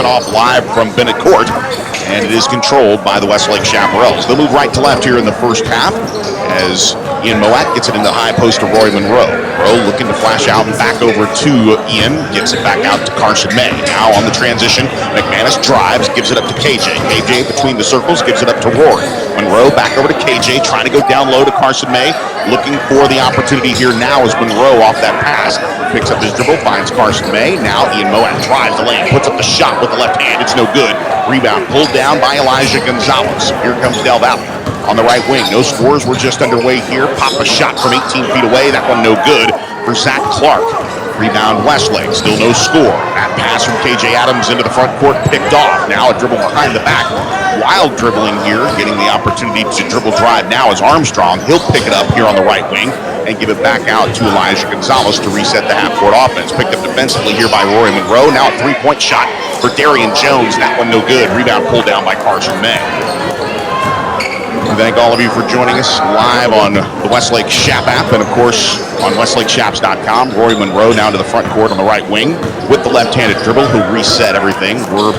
it off live from Bennett Court, and it is controlled by the Westlake Chaparrals. They'll move right to left here in the first half as Ian Moat gets it into the high post to Roy Monroe. Monroe looking to flash out and back over to Ian, gets it back out to Carson May. Now on the transition, McManus drives, gives it up to KJ. KJ between the circles, gives it up to Rory. Monroe back over to KJ, trying to go down low to Carson May, looking for the opportunity here now as Monroe off that pass. Picks up his dribble, finds Carson May. Now Ian Moat drives the lane, puts up the shot with the left hand. It's no good. Rebound pulled down by Elijah Gonzalez. Here comes Del Valle on the right wing. No scores were just underway here. Pop a shot from 18 feet away. That one no good for Zach Clark. Rebound Westlake, still no score. That pass from KJ Adams into the front court picked off. Now a dribble behind the back. Wild dribbling here, getting the opportunity to dribble drive now is Armstrong. He'll pick it up here on the right wing and give it back out to Elijah Gonzalez to reset the half-court offense. Picked up defensively here by Rory Monroe. Now a three-point shot for Darian Jones. That one no good. Rebound pulled down by Carson May. We thank all of you for joining us live on the Westlake Shap app and, of course, on WestlakeShaps.com. Rory Monroe down to the front court on the right wing with the left-handed dribble who reset everything. We're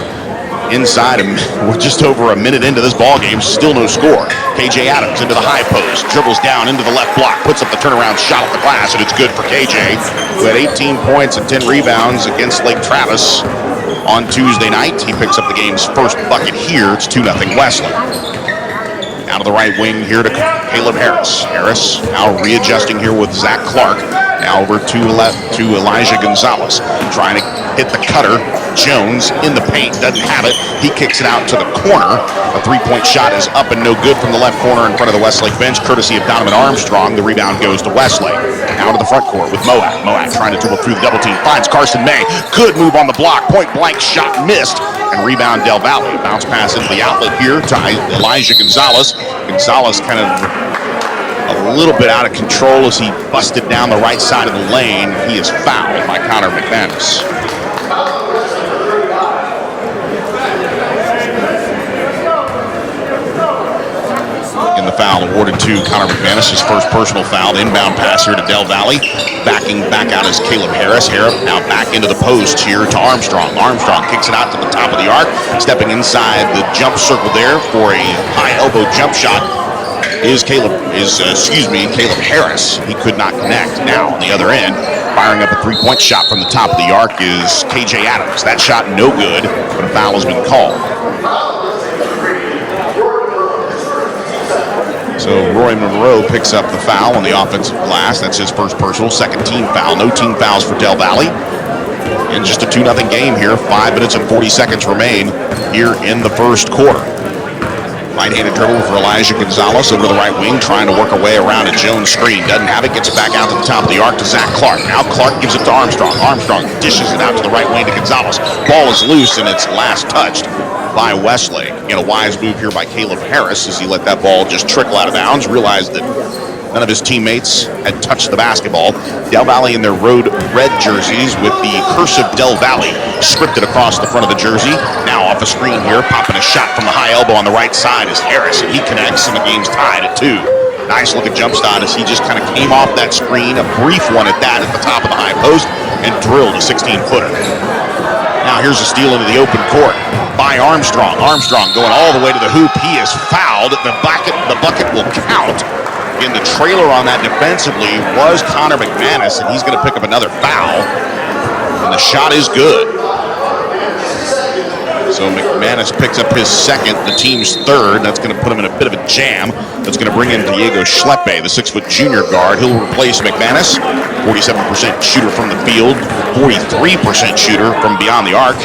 inside him. We're just over a minute into this ball game. Still no score. KJ Adams into the high post. Dribbles down into the left block. Puts up the turnaround shot at the glass, and it's good for KJ, who had 18 points and 10 rebounds against Lake Travis on Tuesday night. He picks up the game's first bucket here. It's 2-0 Westlake. Out of the right wing here to Caleb Harris. Harris now readjusting here with Zach Clark. Now over to Elijah Gonzalez. Trying to hit the cutter. Jones in the paint, doesn't have it. He kicks it out to the corner. A three-point shot is up and no good from the left corner in front of the Westlake bench, courtesy of Donovan Armstrong. The rebound goes to Westlake. Now to the front court with Moat. Moat trying to dribble through the double team. Finds Carson May. Good move on the block. Point-blank shot missed. And rebound Del Valle. Bounce pass into the outlet here to Elijah Gonzalez. Gonzalez kind of a little bit out of control as he busted down the right side of the lane. He is fouled by Connor McManus. The foul awarded to Connor McManus, his first personal foul. Inbound pass here to Del Valle. Backing back out is Caleb Harris. Harris now back into the post here to Armstrong. Armstrong kicks it out to the top of the arc. Stepping inside the jump circle there for a high elbow jump shot is Caleb Harris. He could not connect. Now on the other end, firing up a three-point shot from the top of the arc is KJ Adams. That shot no good, but a foul has been called. So Roy Monroe picks up the foul on the offensive glass. That's his first personal, second team foul. No team fouls for Del Valle. And just a 2-0 game here. 5 minutes and 40 seconds remain here in the first quarter. Right-handed dribble for Elijah Gonzalez over to the right wing, trying to work her way around a Jones screen. Doesn't have it, gets it back out to the top of the arc to Zach Clark. Now Clark gives it to Armstrong. Armstrong dishes it out to the right wing to Gonzalez. Ball is loose and it's last touched by Westlake. Again, a wise move here by Caleb Harris as he let that ball just trickle out of bounds. Realized that none of his teammates had touched the basketball. Del Valle in their road red jerseys with the cursive Del Valle scripted across the front of the jersey. Now off a screen here, popping a shot from the high elbow on the right side is Harris, and he connects, and the game's tied at 2. Nice looking jump shot as he just kind of came off that screen, a brief one at that, at the top of the high post, and drilled a 16-footer. Now here's a steal into the open court by Armstrong. Armstrong going all the way to the hoop. He is fouled. The bucket will count. Again, the trailer on that defensively was Connor McManus, and he's going to pick up another foul. And the shot is good. So McManus picks up his second, the team's third. That's going to put him in a bit of a jam. That's going to bring in Diego Schleppe, the 6-foot junior guard. He'll replace McManus, 47% shooter from the field, 43% shooter from beyond the arc.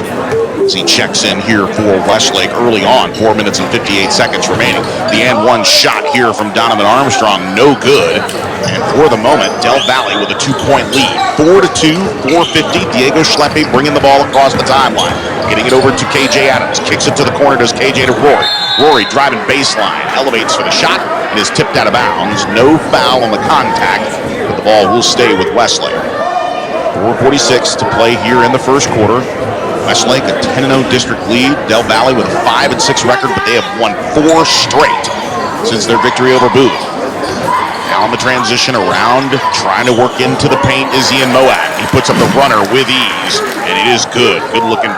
As he checks in here for Westlake early on, 4 minutes and 58 seconds remaining. The and one shot here from Donovan Armstrong, no good. And for the moment, Del Valle with a 2-point lead. 4-2, 4:50. Diego Schleppe bringing the ball across the timeline. Getting it over to KJ Adams. Kicks it to the corner, does KJ to Rory. Rory driving baseline, elevates for the shot. It is tipped out of bounds. No foul on the contact, but the ball will stay with Westlake. 4:46 to play here in the first quarter. Westlake a 10-0 district lead. Del Valle with a 5-6 record, but they have won 4 straight since their victory over Booth. Now on the transition around, trying to work into the paint is Ian Moat. He puts up the runner with ease, and it is good. Good looking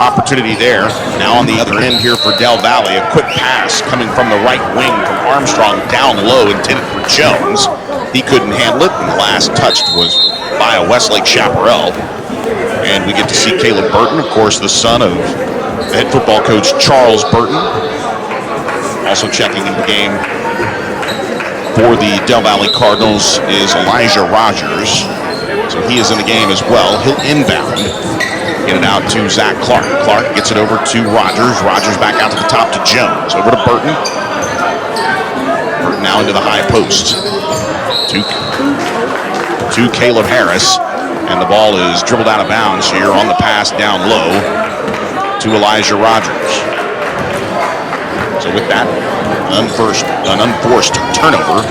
opportunity there. Now on the other end here for Del Valle, a quick pass coming from the right wing from Armstrong down low, intended for Jones. He couldn't handle it, and the last touched was by a Westlake chaparral. And we get to see Caleb Burton, of course, the son of the head football coach Charles Burton. Also checking in the game for the Del Valle Cardinals is Elijah Rogers. So he is in the game as well. He'll inbound. Get it out to Zach Clark. Clark gets it over to Rogers. Rogers back out to the top to Jones. Over to Burton. Burton now into the high post. To Caleb Harris. And the ball is dribbled out of bounds here on the pass down low to Elijah Rogers. So with that, an unforced turnover.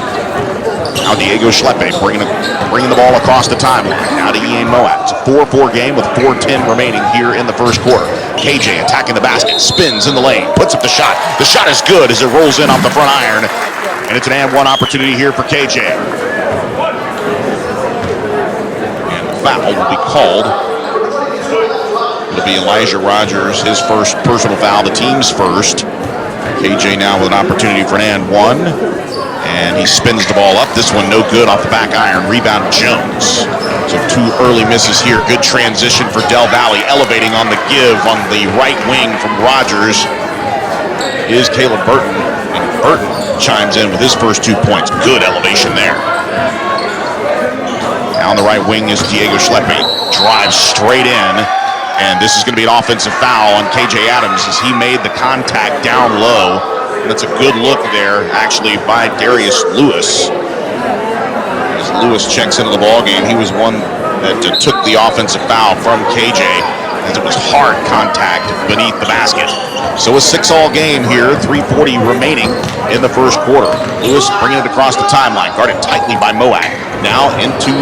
Now Diego Schleppe bringing the ball across the timeline. Now to Ian Moat. It's a 4-4 game with 4:10 remaining here in the first quarter. KJ attacking the basket, spins in the lane, puts up the shot. The shot is good as it rolls in off the front iron. And it's an and one opportunity here for KJ. And the foul will be called. It'll be Elijah Rogers, his first personal foul, the team's first. KJ now with an opportunity for an and one. And he spins the ball up. This one no good off the back iron. Rebound Jones. So 2 early misses here. Good transition for Del Valle. Elevating on the give on the right wing from Rogers is Caleb Burton. And Burton chimes in with his first 2 points. Good elevation there. Now on the right wing is Diego Schleppe. Drives straight in. And this is going to be an offensive foul on KJ Adams as he made the contact down low. And it's a good look there, actually, by Darius Lewis. As Lewis checks into the ballgame, he was one that took the offensive foul from KJ as it was hard contact beneath the basket. So a 6-all game here, 3:40 remaining in the first quarter. Lewis bringing it across the timeline, guarded tightly by Moat. Now into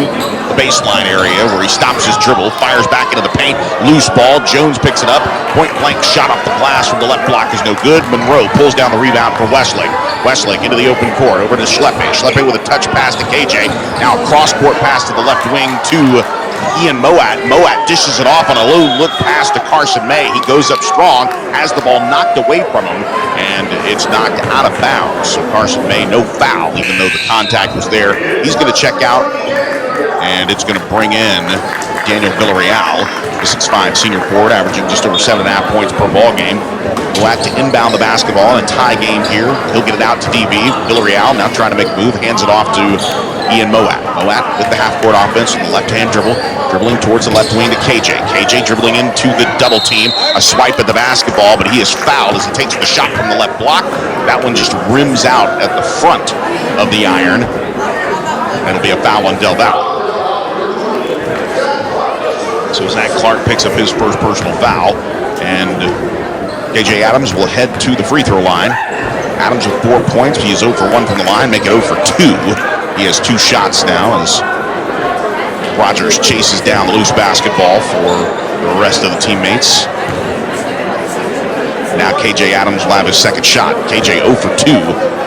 the baseline area where he stops his dribble, fires back into the paint, loose ball. Jones picks it up, point blank shot off the glass from the left block is no good. Monroe pulls down the rebound for Westlake. Westlake into the open court, over to Schleppe. Schleppe with a touch pass to KJ. Now a cross-court pass to the left wing to Ian Moat. Moat dishes it off on a low look pass to Carson May. He goes up strong, has the ball knocked away from him, and it's knocked out of bounds. So Carson May, no foul, even though the contact was there. He's going to check out, and it's going to bring in Daniel Villarreal, the 6'5" senior forward, averaging just over 7.5 points per ball game. Moat to inbound the basketball in a tie game here. He'll get it out to DB. Villarreal now trying to make a move, hands it off to Ian Moat. Moat with the half-court offense and the left-hand dribble, dribbling towards the left wing to KJ. KJ dribbling into the double team. A swipe at the basketball, but he is fouled as he takes the shot from the left block. That one just rims out at the front of the iron. And it'll be a foul on Del Valle. So Zach Clark picks up his first personal foul, and KJ Adams will head to the free throw line. Adams with 4 points. He is 0 for 1 from the line, make it 0 for 2. He has 2 shots now as Rogers chases down the loose basketball for the rest of the teammates. Now KJ Adams will have his second shot. KJ 0 for 2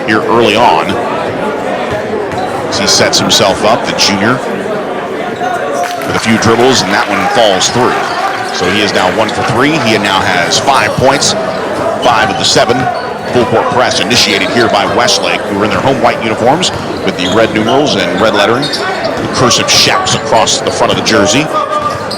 here early on as he sets himself up, the junior, with a few dribbles, and that one falls through. So he is now 1 for 3. He now has 5 points, 5 of the 7. Full court press initiated here by Westlake, who are in their home white uniforms with the red numerals and red lettering. The cursive shaps across the front of the jersey,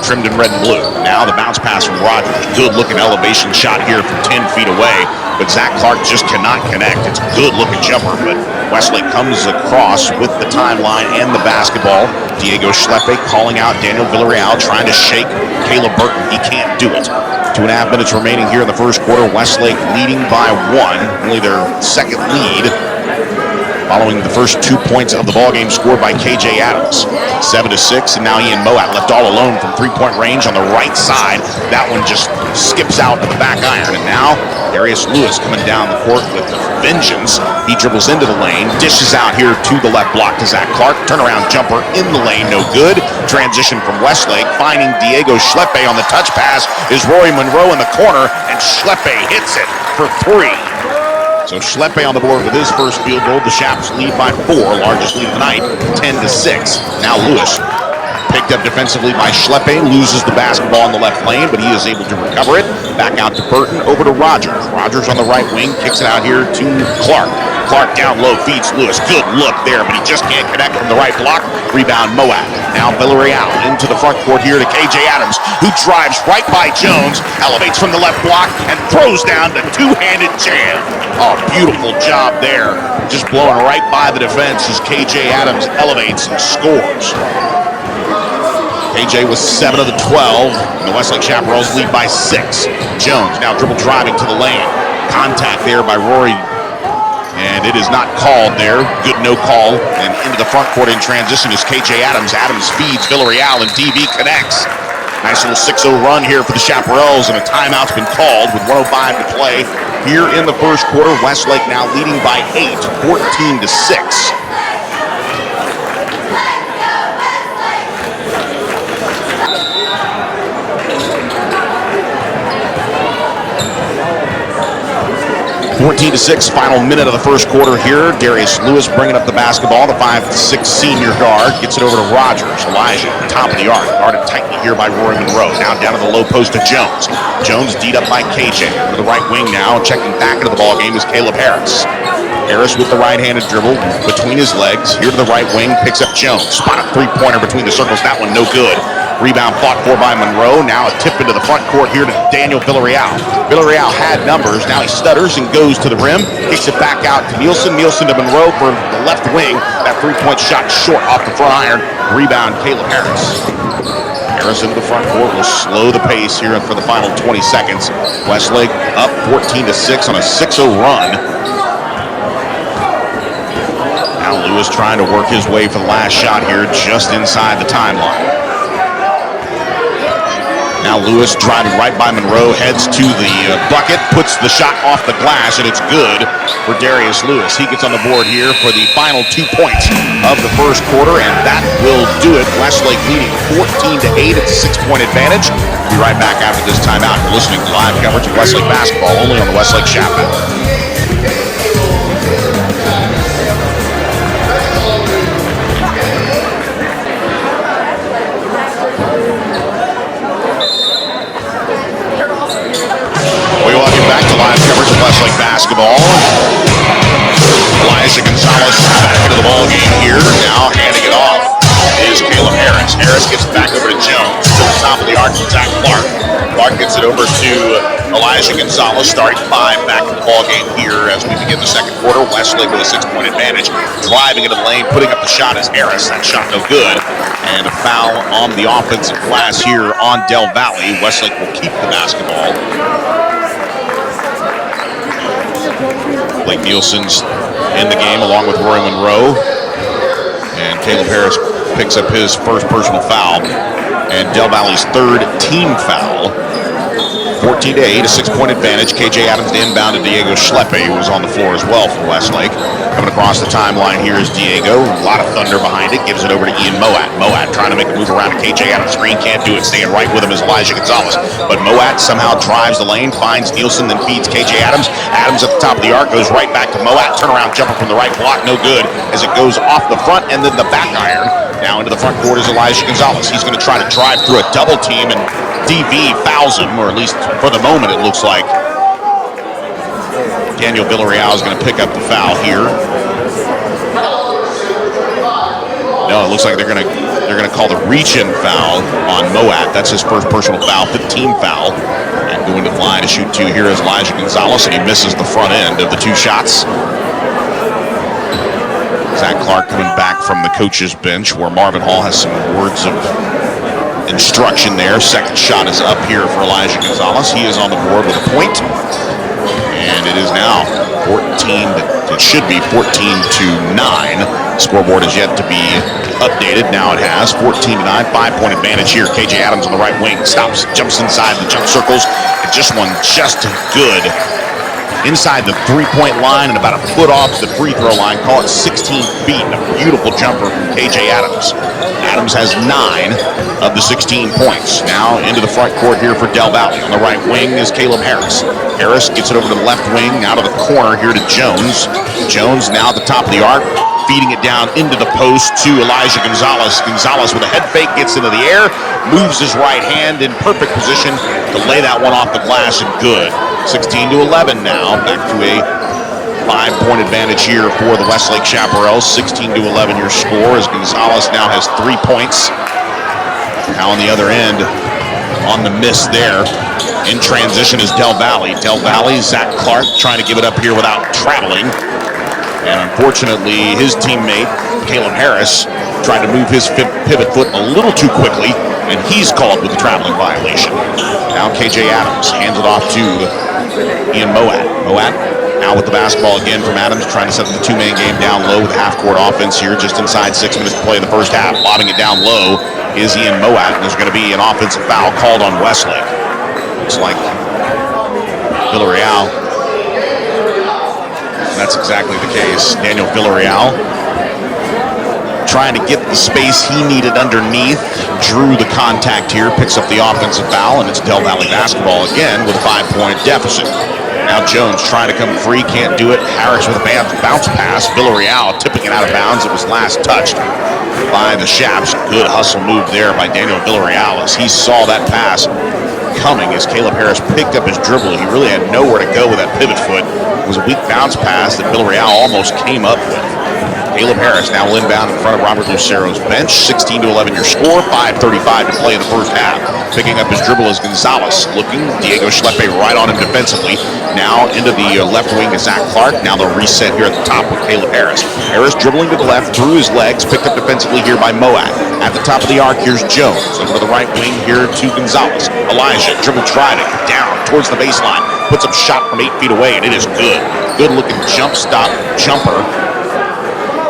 trimmed in red and blue. Now the bounce pass from Rogers. Good looking elevation shot here from 10 feet away, but Zach Clark just cannot connect. It's a good looking jumper, but Westlake comes across with the timeline and the basketball. Diego Schleppe calling out Daniel Villarreal, trying to shake Caleb Burton. He can't do it. 2.5 minutes remaining here in the first quarter. Westlake leading by 1, only their second lead, following the first 2 points of the ballgame scored by KJ Adams. 7-6, and now Ian Moat left all alone from 3-point range on the right side. That one just skips out of the back iron, and now Darius Lewis coming down the court with a vengeance. He dribbles into the lane, dishes out here to the left block to Zach Clark. Turnaround jumper in the lane, no good. Transition from Westlake, finding Diego Schleppe on the touch pass is Roy Monroe in the corner, and Schleppe hits it for 3. So Schleppe on the board with his first field goal. The Chaps lead by 4, largest lead of the night, 10-6. Now Lewis picked up defensively by Schleppe, loses the basketball in the left lane, but he is able to recover it. Back out to Burton, over to Rogers. Rogers on the right wing, kicks it out here to Clark. Clark down low, feeds Lewis. Good look there, but he just can't connect from the right block. Rebound Moat. Now Villarreal into the front court here to KJ Adams, who drives right by Jones, elevates from the left block, and throws down the two-handed jam. Oh, beautiful job there. Just blowing right by the defense as KJ Adams elevates and scores. KJ was 7 of the 12, and the Westlake Chaparrals lead by 6. Jones now dribble driving to the lane. Contact there by Rory, and it is not called there. Good no call, and into the front court in transition is KJ Adams. Adams feeds Villarreal, and DV connects. Nice little 6-0 run here for the Chaparrals, and a timeout's been called with 1:05 to play here in the first quarter. Westlake now leading by 8, 14-6. 14-6, final minute of the first quarter here. Darius Lewis bringing up the basketball. The 5'6" senior guard gets it over to Rogers. Elijah, top of the arc, guarded tightly here by Rory Monroe. Now down to the low post to Jones. Jones D'd up by KJ. To the right wing now, checking back into the ball game is Caleb Harris. Harris with the right-handed dribble between his legs. Here to the right wing, picks up Jones. Spot a three-pointer between the circles. That one no good. Rebound fought for by Monroe. Now a tip into the front court here to Daniel Villarreal. Villarreal had numbers. Now he stutters and goes to the rim. Kicks it back out to Nielsen. Nielsen to Monroe for the left wing. That three-point shot short off the front iron. Rebound Caleb Harris. Harris into the front court will slow the pace here for the final 20 seconds. Westlake up 14-6 on a 6-0 run. Now Lewis trying to work his way for the last shot here just inside the timeline. Now Lewis driving right by Monroe, heads to the bucket, puts the shot off the glass, and it's good for Darius Lewis. He gets on the board here for the final 2 points of the first quarter, and that will do it. Westlake leading 14-8. It's a 6-point advantage. We'll be right back after this timeout. You're listening to live coverage of Westlake basketball only on the Westlake Chaparral. Live coverage of Westlake basketball. Elijah Gonzalez back into the ball game here. Now handing it off is Caleb Harris. Harris gets it back over to Jones. To the top of the arc, Zach Clark. Clark gets it over to Elijah Gonzalez. Starting 5 back in the ball game here as we begin the second quarter. Westlake with a 6-point advantage. Driving into the lane, putting up the shot is Harris. That shot no good. And a foul on the offensive glass here on Del Valle. Westlake will keep the basketball. Blake Nielsen's in the game along with Rory Monroe. And Caleb Harris picks up his first personal foul. And Del Valle's third team foul. 14-8, a 6-point advantage. KJ Adams to inbound to Diego Schleppe, who was on the floor as well for Westlake. Coming across the timeline here is Diego. A lot of thunder behind it. Gives it over to Ian Moat. Moat trying to make a move around to KJ Adams. Screen can't do it. Staying right with him is Elijah Gonzalez. But Moat somehow drives the lane, finds Nielsen, then feeds KJ Adams. Adams at the top of the arc goes right back to Moat. Turnaround jumper from the right block. No good as it goes off the front and then the back iron. Now into the front court is Elijah Gonzalez. He's going to try to drive through a double team, and DV fouls him, or at least for the moment it looks like. Daniel Villarreal is going to pick up the foul here. No, it looks like they're going to call the reach-in foul on Moat. That's his first personal foul, 15 foul. And going to the line to shoot 2 here is Elijah Gonzalez, and he misses the front end of the 2 shots. Zach Clark coming back from the coach's bench, where Marvin Hall has some words of instruction there. Second shot is up here for Elijah Gonzalez. He is on the board with a point. And it is now 14, it should be 14-9. Scoreboard is yet to be updated. Now it has 14-9, 5-point advantage here. KJ Adams on the right wing stops, jumps inside the jump circles, and just one just good. Inside the 3-point line and about a foot off the free throw line. Call it 16 feet. A beautiful jumper from KJ Adams. Adams has 9 of the 16 points. Now into the front court here for Del Valle. On the right wing is Caleb Harris. Harris gets it over to the left wing, out of the corner here to Jones. Jones now at the top of the arc. feeding it down into the post to Elijah Gonzalez. Gonzalez with a head fake gets into the air, moves his right hand in perfect position to lay that one off the glass and good. 16-11 now, back to a 5-point advantage here for the Westlake Chaparrals. 16-11 your score as Gonzalez now has 3 points. Now on the other end, on the miss there, in transition is Del Valle. Del Valle, Zach Clark trying to give it up here without traveling. And unfortunately, his teammate, Caleb Harris, tried to move his pivot foot a little too quickly, and he's called with a traveling violation. Now KJ Adams hands it off to Ian Moat. Moat now with the basketball again from Adams, trying to set the two-man game down low with a half-court offense here, just inside 6 minutes to play in the first half. Lobbing it down low is Ian Moat, and there's going to be an offensive foul called on Westlake. Looks like Villarreal. That's exactly the case. Daniel Villarreal trying to get the space he needed underneath, drew the contact here, picks up the offensive foul, and it's Del Valle basketball again with a 5-point deficit. Now Jones trying to come free, can't do it. Harris with a bounce pass. Villarreal tipping it out of bounds. It was last touched by the Chaps. Good hustle move there by Daniel Villarreal as he saw that pass coming as Caleb Harris picked up his dribble. He really had nowhere to go with that pivot foot. It was a weak bounce pass that Villarreal almost came up with. Caleb Harris now will inbound in front of Robert Lucero's bench. 16-11 your score, 5:35 to play in the first half. Picking up his dribble is Gonzalez. Looking, Diego Schleppe right on him defensively. Now into the left wing is Zach Clark. Now they'll reset here at the top with Caleb Harris. Harris dribbling to the left, through his legs, picked up defensively here by Moat. At the top of the arc, here's Jones. Over to the right wing here to Gonzalez. Elijah, dribble try to get down towards the baseline. Puts up a shot from 8 feet away, and it is good. Good looking jump stop jumper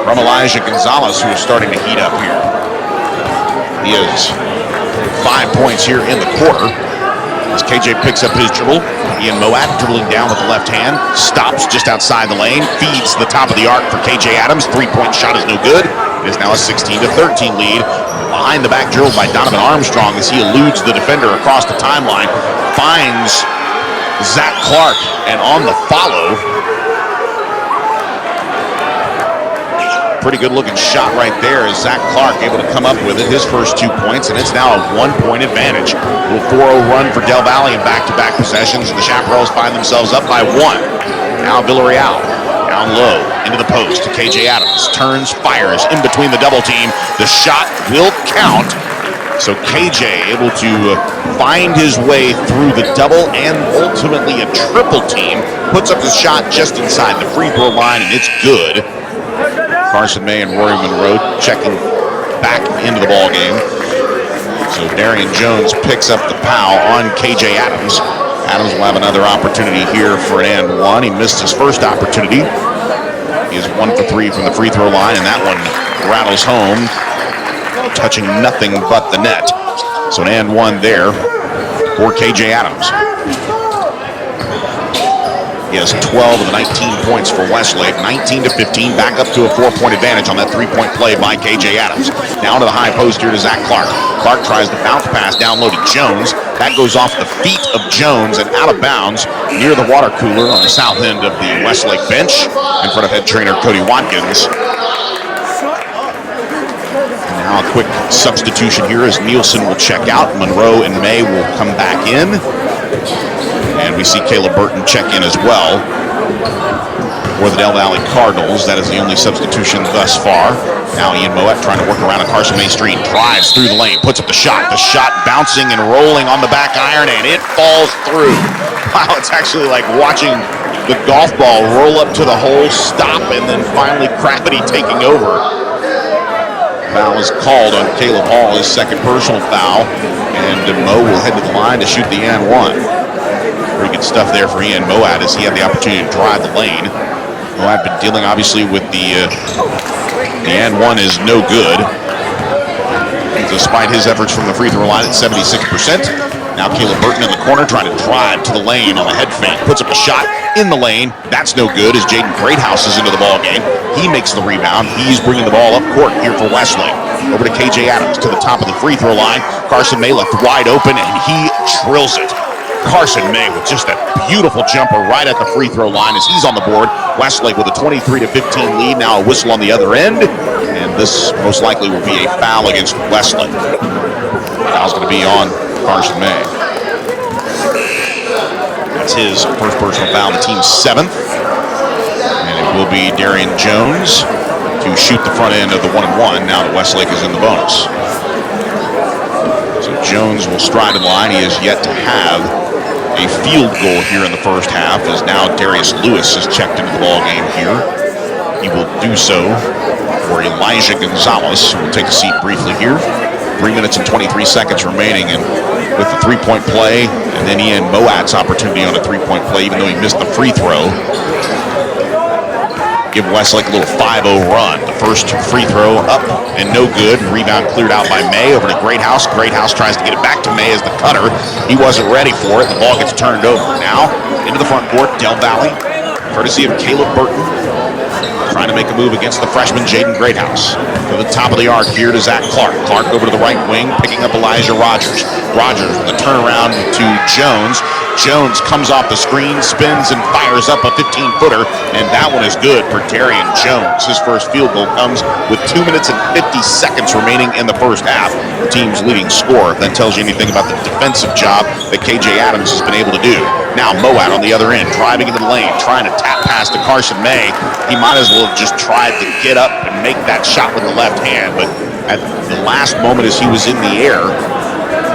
from Elijah Gonzalez, who is starting to heat up here. He has 5 points here in the quarter. As KJ picks up his dribble, Ian Moat dribbling down with the left hand, stops just outside the lane, feeds the top of the arc for KJ Adams. 3-point shot is no good. It is now a 16-13 lead. Behind the back dribble by Donovan Armstrong as he eludes the defender across the timeline, finds Zach Clark, and on the follow, pretty good looking shot right there as Zach Clark able to come up with it, his first 2 points, and it's now a 1-point advantage. A little 4-0 run for Del Valle in back-to-back possessions, and the Chaparrals find themselves up by 1. Now Villarreal down low into the post to KJ Adams, turns, fires in between the double team. The shot will count, so KJ able to find his way through the double and ultimately a triple team, puts up his shot just inside the free throw line, and it's good. Carson May and Rory Monroe checking back into the ball game. So Darian Jones picks up the foul on KJ Adams. Adams will have another opportunity here for an and one. He missed his first opportunity. He is 1 for 3 from the free throw line, and that one rattles home, touching nothing but the net. So an and one there for KJ Adams. He has 12 of the 19 points for Westlake, 19-15, back up to a 4-point advantage on that 3-point play by KJ Adams. Down to the high post here to Zach Clark. Clark tries to bounce pass down low to Jones. That goes off the feet of Jones and out of bounds near the water cooler on the south end of the Westlake bench in front of head trainer Cody Watkins. And now a quick substitution here as Nielsen will check out. Monroe and May will come back in. And we see Caleb Burton check in as well for the Del Valle Cardinals. That is the only substitution thus far. Now Ian Moat trying to work around a Carson May screen. Drives through the lane, puts up the shot. The shot bouncing and rolling on the back iron, and it falls through. Wow, it's actually like watching the golf ball roll up to the hole, stop, and then finally Crafty taking over. Foul is called on Caleb Hall, his second personal foul. And Mo will head to the line to shoot the and one. Pretty good stuff there for Ian Moat as he had the opportunity to drive the lane. Moat been dealing obviously with the and one is no good. Despite his efforts from the free throw line at 76%. Now Caleb Burton in the corner trying to drive to the lane on a head fake. Puts up a shot in the lane. That's no good as Jaden Greathouse is into the ball game. He makes the rebound. He's bringing the ball up court here for Westlake. Over to KJ Adams to the top of the free throw line. Carson May left wide open and he drills it. Carson May with just a beautiful jumper right at the free throw line as he's on the board. Westlake with a 23-15 lead. Now a whistle on the other end. And this most likely will be a foul against Westlake. Foul's going to be on Carson May. That's his first personal foul, the team's 7th. And it will be Darian Jones to shoot the front end of the 1-and-1 now that Westlake is in the bonus. So Jones will stride the line. He has yet to have a field goal here in the first half, as now Darius Lewis has checked into the ball game here. He will do so for Elijah Gonzalez, who will take a seat briefly here. 3 minutes and 23 seconds remaining, and with the three-point play, and then Ian Moat's opportunity on a three-point play, even though he missed the free throw. Give Westlake a little 5-0 run. The first free throw up and no good. Rebound cleared out by May over to Greathouse. Greathouse tries to get it back to May as the cutter. He wasn't ready for it. The ball gets turned over. Now into the front court, Del Valle, courtesy of Caleb Burton, trying to make a move against the freshman Jaden Greathouse. To the top of the arc here to Zach Clark. Clark over to the right wing, picking up Elijah Rogers. Rogers with a turnaround to Jones. Jones comes off the screen, spins and fires up a 15-footer, and that one is good for Darian Jones. His first field goal comes with 2 minutes and 50 seconds remaining in the first half. The team's leading scorer. That tells you anything about the defensive job that KJ Adams has been able to do. Now Moat on the other end, driving into the lane, trying to tap pass to Carson May. He might as well have just tried to get up and make that shot with the left hand, but at the last moment as he was in the air,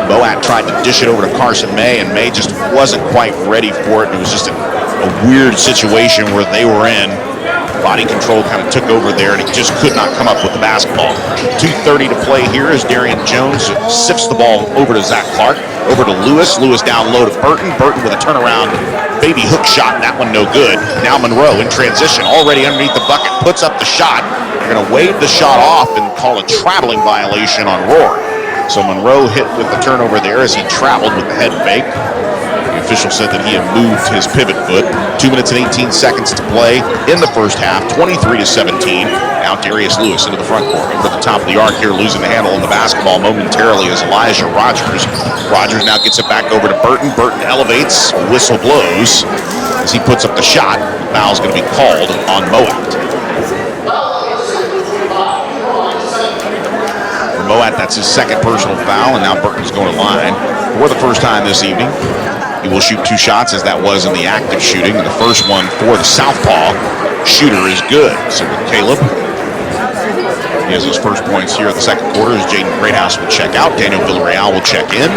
Moat tried to dish it over to Carson May, and May just wasn't quite ready for it. It was just a weird situation where they were in. Body control kind of took over there, and he just could not come up with the basketball. 2:30 to play here as Darian Jones sifts the ball over to Zach Clark, over to Lewis. Lewis down low to Burton. Burton with a turnaround baby hook shot, that one no good. Now Monroe in transition, already underneath the bucket, puts up the shot. They're going to wave the shot off and call a traveling violation on Rohr. So Monroe hit with the turnover there as he traveled with the head fake. The official said that he had moved his pivot foot. 2 minutes and 18 seconds to play in the first half, 23-17. Now Darius Lewis into the front court. Over the top of the arc here, losing the handle on the basketball momentarily is Elijah Rogers. Rogers now gets it back over to Burton. Burton elevates, whistle blows as he puts up the shot. Foul's going to be called on Moat. Moat, that's his second personal foul, and now Burton's going to line for the first time this evening. He will shoot 2 shots, as that was in the active shooting, and the first one for the southpaw shooter is good. So with Caleb, he has his first points here in the second quarter as Jaden Greathouse will check out. Daniel Villarreal will check in.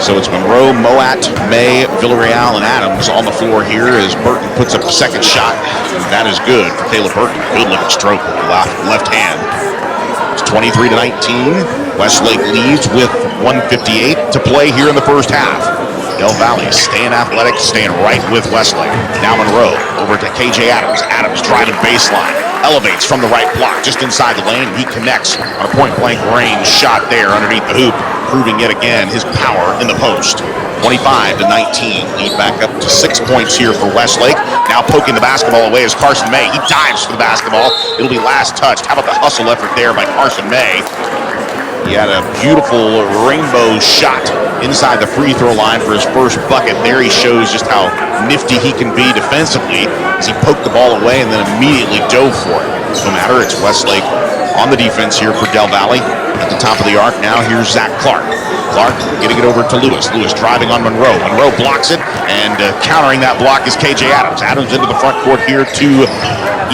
So it's Monroe, Moat, May, Villarreal, and Adams on the floor here as Burton puts up the second shot, and that is good for Caleb Burton. Good looking stroke with the left hand. 23-19. Westlake leads with 1:58 to play here in the first half. Del Valle staying athletic, staying right with Westlake. Now Monroe over to KJ Adams. Adams driving baseline, elevates from the right block just inside the lane. He connects on a point-blank range shot there underneath the hoop, proving yet again his power in the post. 25-19, lead back up to 6 points here for Westlake. Now poking the basketball away is Carson May. He dives for the basketball. It'll be last touched. How about the hustle effort there by Carson May? He had a beautiful rainbow shot inside the free throw line for his first bucket. There he shows just how nifty he can be defensively as he poked the ball away and then immediately dove for it. No matter, it's Westlake on the defense here for Del Valle. At the top of the arc now, here's Zach Clark. Clark getting it over to Lewis. Lewis driving on Monroe. Monroe blocks it, and countering that block is KJ Adams. Adams into the front court here to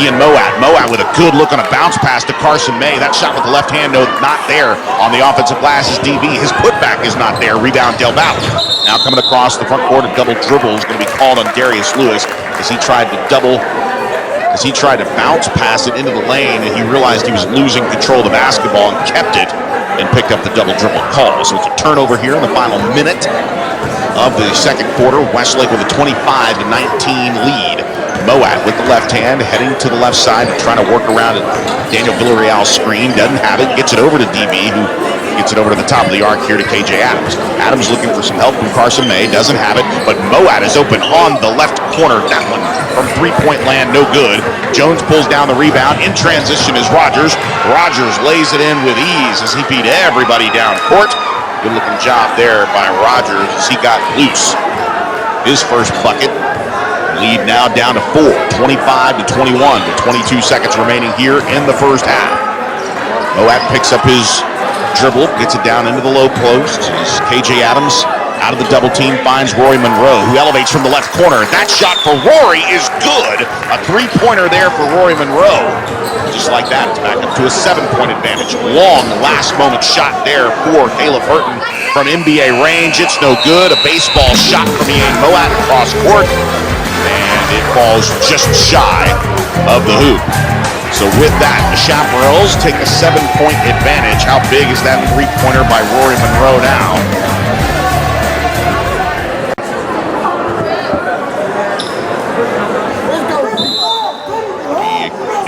Ian Moat. Moat with a good look on a bounce pass to Carson May. That shot with the left hand, no, not there on the offensive glass is DB. His putback is not there. Rebound Del Valle. Now coming across the front court, a double dribble is going to be called on Darius Lewis as he tried to bounce pass it into the lane, and he realized he was losing control of the basketball and kept it and picked up the double dribble call. So it's a turnover here in the final minute of the second quarter. Westlake with a 25-19 lead. Moat with the left hand, heading to the left side and trying to work around it. Daniel Villarreal's screen, doesn't have it, gets it over to DB, who gets it over to the top of the arc here to KJ Adams. Adams looking for some help from Carson May, doesn't have it, but Moat is open on the left corner. That one from three-point land, no good. Jones pulls down the rebound. In transition is Rogers. Rogers lays it in with ease as he beat everybody down court. Good looking job there by Rogers as he got loose. His first bucket. Lead now down to 4, 25-21, with 22 seconds remaining here in the first half. Moat picks up his dribble, gets it down into the low post. As KJ Adams out of the double team finds Rory Monroe, who elevates from the left corner. That shot for Rory is good. A three-pointer there for Rory Monroe. Just like that, it's back up to a 7-point advantage. Long last-moment shot there for Caleb Burton from NBA range. It's no good. A baseball shot from Ian Moat across court, and it falls just shy of the hoop. So with that, the Chaparrals take a 7-point advantage. How big is that three-pointer by Rory Monroe now?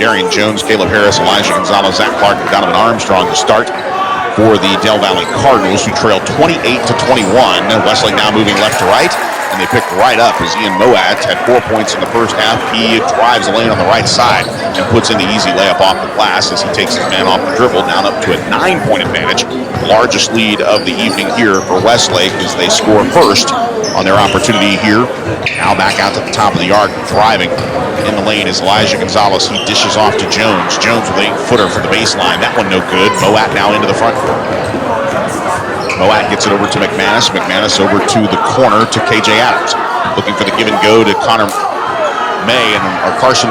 Darian Jones, Caleb Harris, Elijah Gonzalez, Zach Clark, and Donovan Armstrong to start for the Del Valle Cardinals, who trail 28-21. Westlake now moving left to right, and they picked right up as Ian Moat had 4 points in the first half. He drives the lane on the right side and puts in the easy layup off the glass as he takes his man off the dribble, down up to a 9-point advantage. Largest lead of the evening here for Westlake as they score first on their opportunity here. Now back out to the top of the arc, driving in the lane is Elijah Gonzalez. He dishes off to Jones. Jones with an 8-footer for the baseline. That one no good. Moat now into the front court. Moat gets it over to McManus. McManus over to the corner to KJ Adams. Looking for the give and go to Carson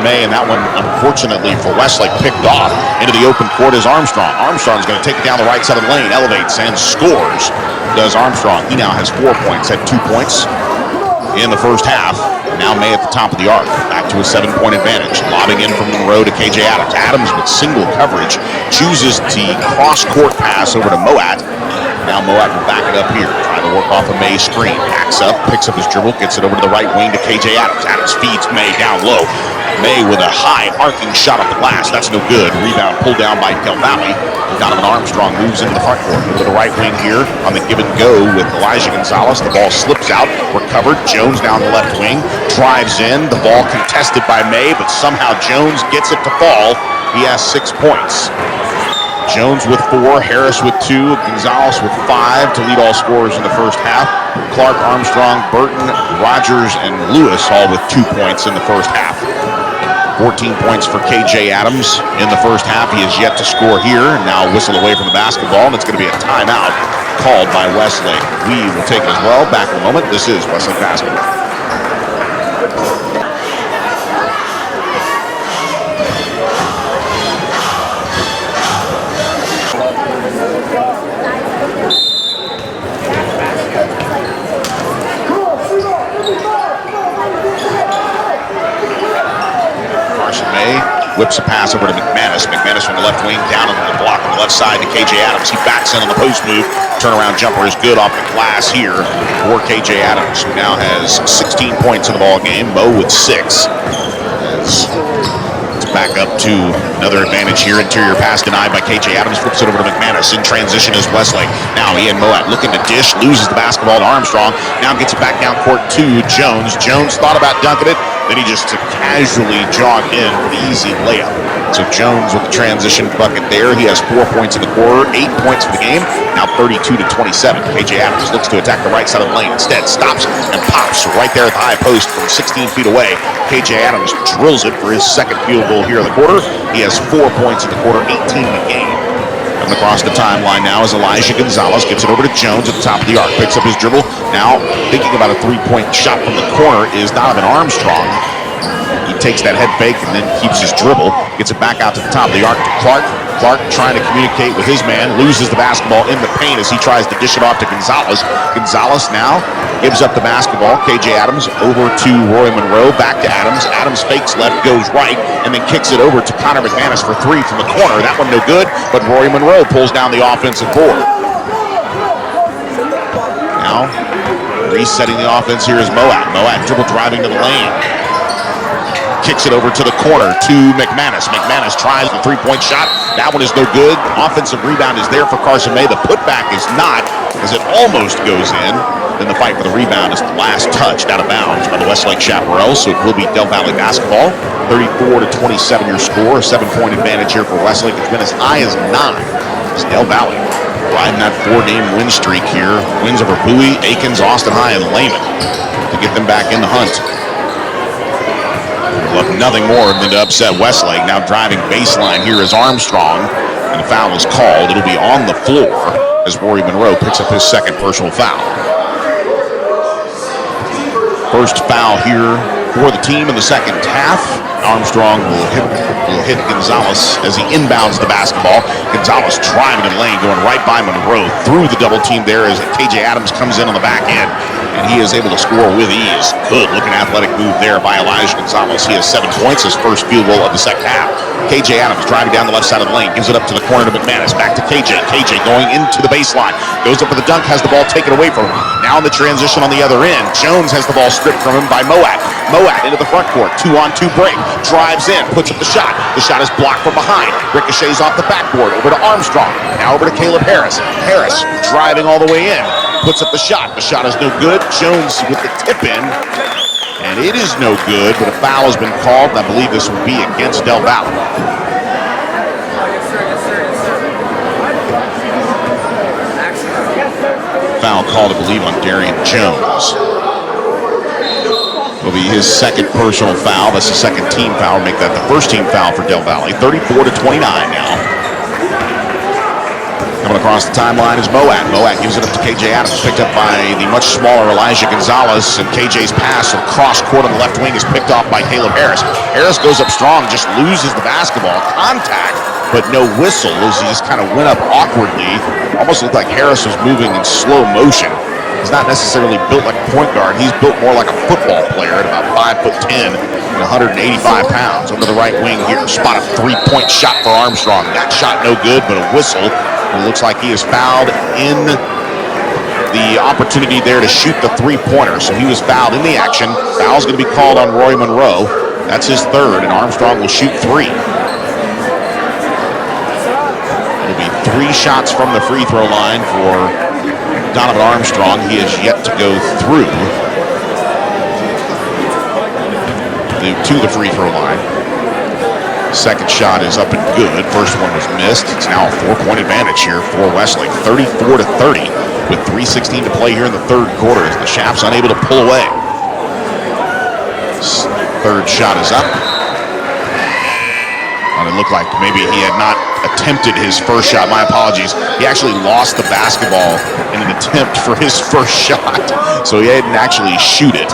May, and that one, unfortunately for Westlake, picked off into the open court is Armstrong. Armstrong's going to take it down the right side of the lane, elevates and scores. Does Armstrong. He now has 4 points, had 2 points in the first half. Now May at the top of the arc, back to a 7-point advantage. Lobbing in from Monroe to KJ Adams. Adams with single coverage chooses the cross-court pass over to Moat. Now Moat will back it up here, trying to work off a May screen. Backs up, picks up his dribble, gets it over to the right wing to KJ Adams. Adams feeds May down low. May with a high arcing shot off the glass. That's no good. Rebound pulled down by Del Valle. Donovan Armstrong moves into the front court. To the right wing here on the give and go with Elijah Gonzalez. The ball slips out, recovered. Jones down the left wing, drives in. The ball contested by May, but somehow Jones gets it to fall. He has 6 points. Jones with 4, Harris with 2, Gonzalez with 5 to lead all scorers in the first half. Clark, Armstrong, Burton, Rogers, and Lewis all with 2 points in the first half. 14 points for KJ Adams in the first half. He is yet to score here. Now whistle away from the basketball, and it's going to be a timeout called by Westlake. We will take it as well. Back in a moment. This is Westlake basketball. Whips a pass over to McManus. McManus from the left wing, down on the block on the left side to KJ Adams. He backs in on the post move. Turnaround jumper is good off the glass here for KJ Adams, who now has 16 points in the ball game. Mo with 6. It's back up to another advantage here. Interior pass denied by KJ Adams. Flips it over to McManus. In transition is Westlake. Now Ian Moat looking to dish. Loses the basketball to Armstrong. Now gets it back down court to Jones. Jones thought about dunking it. Then he just casually jogged in for the easy layup. So Jones with the transition bucket there. He has 4 points in the quarter, 8 points for the game. Now 32-27. KJ Adams looks to attack the right side of the lane. Instead, stops and pops right there at the high post from 16 feet away. KJ Adams drills it for his second field goal here in the quarter. He has 4 points in the quarter, 18 in the game. Coming across the timeline now is Elijah Gonzalez. Gets it over to Jones at the top of the arc. Picks up his dribble. Now thinking about a 3-point shot from the corner is Donovan Armstrong. He takes that head fake and then keeps his dribble. Gets it back out to the top of the arc to Clark. Clark trying to communicate with his man. Loses the basketball in the paint as he tries to dish it off to Gonzalez. Gonzalez now gives up the basketball. KJ Adams over to Roy Monroe. Back to Adams. Adams fakes left, goes right, and then kicks it over to Connor McManus for 3 from the corner. That one no good, but Roy Monroe pulls down the offensive board. Now resetting the offense here is Moat. Moat dribble driving to the lane. Kicks it over to the corner to McManus. McManus tries the 3-point shot. That one is no good. Offensive rebound is there for Carson May. The putback is not, as it almost goes in. Then the fight for the rebound is the last touched out of bounds by the Westlake Chaparrals. So it will be Del Valle basketball. 34-27 your score. A 7-point advantage here for Westlake. It's been as high as 9. It's Del Valle. riding that 4-game win streak here. Wins over Bowie, Aikens, Austin High, and Lehman to get them back in the hunt. Love nothing more than to upset Westlake. Now driving baseline here is Armstrong, and the foul is called. It'll be on the floor as Rory Monroe picks up his second personal foul. First foul here for the team in the second half. Armstrong will hit Gonzalez as he inbounds the basketball. Gonzalez driving in the lane, going right by Monroe through the double team there as KJ Adams comes in on the back end, and he is able to score with ease. Good looking athletic move there by Elijah Gonzalez. He has 7 points, his first field goal of the second half. KJ Adams driving down the left side of the lane, gives it up to the corner to McManus. Back to KJ. KJ going into the baseline, goes up for the dunk, has the ball taken away from him. Now in the transition on the other end, Jones has the ball stripped from him by Moat. Moat into the front court, 2-on-2 break, drives in, puts up the shot. The shot is blocked from behind. Ricochets off the backboard, over to Armstrong. Now over to Caleb Harris. Harris driving all the way in, puts up the shot. The shot is no good. Jones with the tip in, and it is no good, but a foul has been called, and I believe this will be against Del Valle. Foul called, I believe, on Darian Jones. Will be his second personal foul. That's the second team foul. Make that the first team foul for Del Valle. 34-29 now. Coming across the timeline is Moat. Moat gives it up to KJ Adams, picked up by the much smaller Elijah Gonzalez, and KJ's pass across court on the left wing is picked off by Caleb Harris. Harris goes up strong, just loses the basketball. Contact, but no whistle as he just kind of went up awkwardly. Almost looked like Harris was moving in slow motion. He's not necessarily built like a point guard. He's built more like a football player at about 5'10" and 185 pounds. Over the right wing here, spot a three-point shot for Armstrong. That shot no good, but a whistle. It looks like he is fouled in the opportunity there to shoot the three-pointer. So he was fouled in the action. Foul's going to be called on Roy Monroe. That's his third, and Armstrong will shoot three. It'll be 3 shots from the free throw line for Donovan Armstrong. He has yet to go through to the free throw line. Second shot is up and good. First one was missed. It's now a 4-point advantage here for Westlake. 34-30 with 3:16 to play here in the third quarter as the Chaps unable to pull away. Third shot is up. And it looked like maybe he had not attempted his first shot. My apologies. He actually lost the basketball in an attempt for his first shot. So he didn't actually shoot it.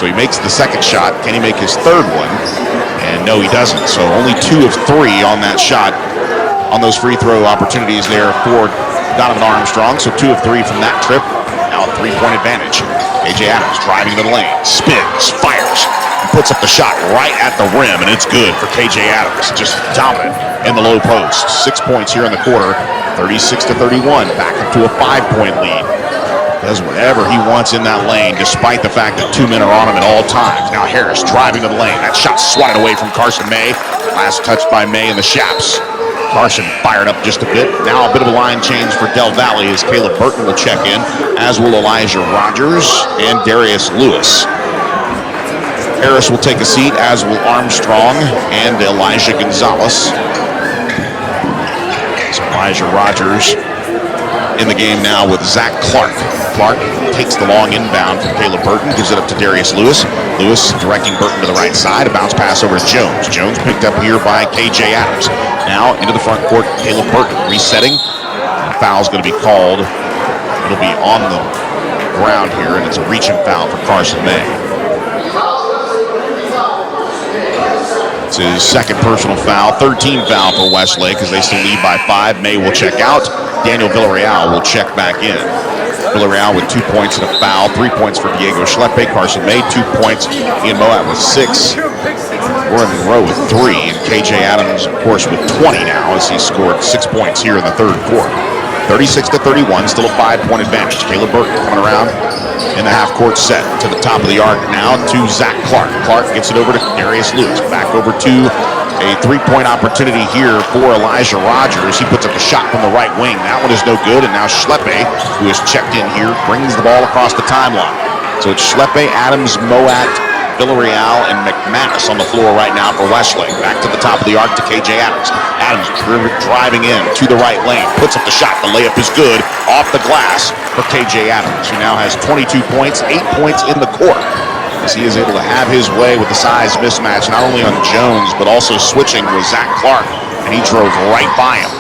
So he makes the second shot. Can he make his third one? And no, he doesn't. So only 2 of 3 on that shot, on those free throw opportunities there for Donovan Armstrong. So 2 of 3 from that trip. Now a 3-point advantage. KJ Adams driving to the lane, spins, fires, and puts up the shot right at the rim, and it's good for KJ Adams. Just dominant in the low post. 6 points here in the quarter, 36-31. Back up to a 5-point lead. Does whatever he wants in that lane, despite the fact that 2 men are on him at all times. Now Harris driving to the lane. That shot swatted away from Carson May. Last touch by May and the Chaps. Carson fired up just a bit. Now a bit of a line change for Del Valle as Caleb Burton will check in, as will Elijah Rogers and Darius Lewis. Harris will take a seat, as will Armstrong and Elijah Gonzalez. So Elijah Rogers in the game now with Zach Clark. Clark takes the long inbound from Caleb Burton, gives it up to Darius Lewis. Lewis directing Burton to the right side. A bounce pass over to Jones. Jones picked up here by KJ Adams. Now into the front court, Caleb Burton resetting. The foul's going to be called. It'll be on the ground here, and it's a reaching foul for Carson May. It's his second personal foul, third team foul for Westlake as they still lead by 5. May will check out. Daniel Villarreal will check back in. Villarreal with 2 points and a foul, 3 points for Diego Schleppe. Carson May, 2 points. Ian Moat with 6. Roy Monroe with 3. And KJ Adams, of course, with 20 now as he scored 6 points here in the third quarter. 36-31, still a 5-point advantage. Caleb Burton coming around in the half-court set to the top of the arc now to Zach Clark. Clark gets it over to Darius Lewis. Back over to a 3-point opportunity here for Elijah Rogers. He puts up a shot from the right wing. That one is no good, and now Schleppe, who has checked in here, brings the ball across the timeline. So it's Schleppe, Adams, Moat, Villarreal and McManus on the floor right now for Westlake. Back to the top of the arc to KJ Adams. Adams driving in to the right lane. Puts up the shot. The layup is good. Off the glass for KJ Adams, who now has 22 points, 8 points in the court, as he is able to have his way with the size mismatch, not only on Jones, but also switching with Zach Clark. And he drove right by him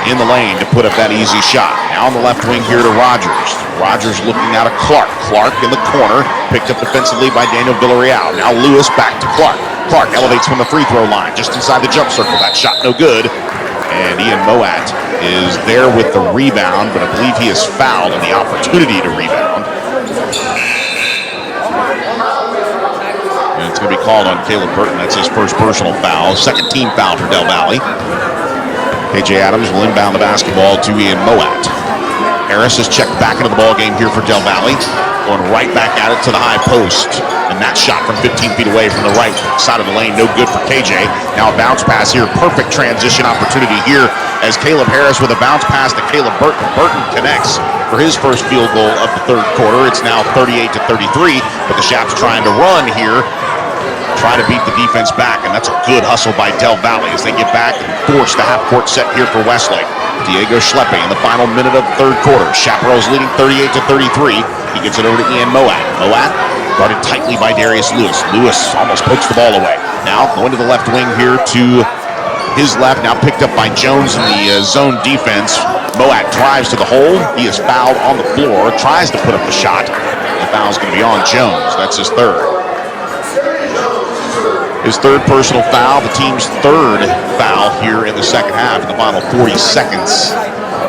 in the lane to put up that easy shot. Now on the left wing here to Rogers. Rogers looking out of Clark. Clark in the corner, picked up defensively by Daniel Villarreal. Now Lewis back to Clark. Clark elevates from the free throw line, just inside the jump circle. That shot no good. And Ian Moat is there with the rebound, but I believe he is fouled on the opportunity to rebound. And it's going to be called on Caleb Burton. That's his first personal foul. Second team foul for Del Valle. KJ Adams will inbound the basketball to Ian Moat. Harris is checked back into the ball game here for Del Valle. Going right back at it to the high post. And that shot from 15 feet away from the right side of the lane. No good for KJ. Now a bounce pass here. Perfect transition opportunity here as Caleb Harris with a bounce pass to Caleb Burton. Burton connects for his first field goal of the third quarter. It's now 38-33, but the Chaps trying to run here. Try to beat the defense back, and that's a good hustle by Del Valle as they get back and force the half-court set here for Westlake. Diego Schleppe in the final minute of the third quarter. Chaparrals leading 38-33. He gets it over to Ian Moat. Moat guarded tightly by Darius Lewis. Lewis almost pokes the ball away. Now going to the left wing here to his left. Now picked up by Jones in the zone defense. Moat drives to the hole. He is fouled on the floor. Tries to put up the shot. The foul is going to be on Jones. That's his third. His third personal foul, the team's third foul here in the second half, in the final 40 seconds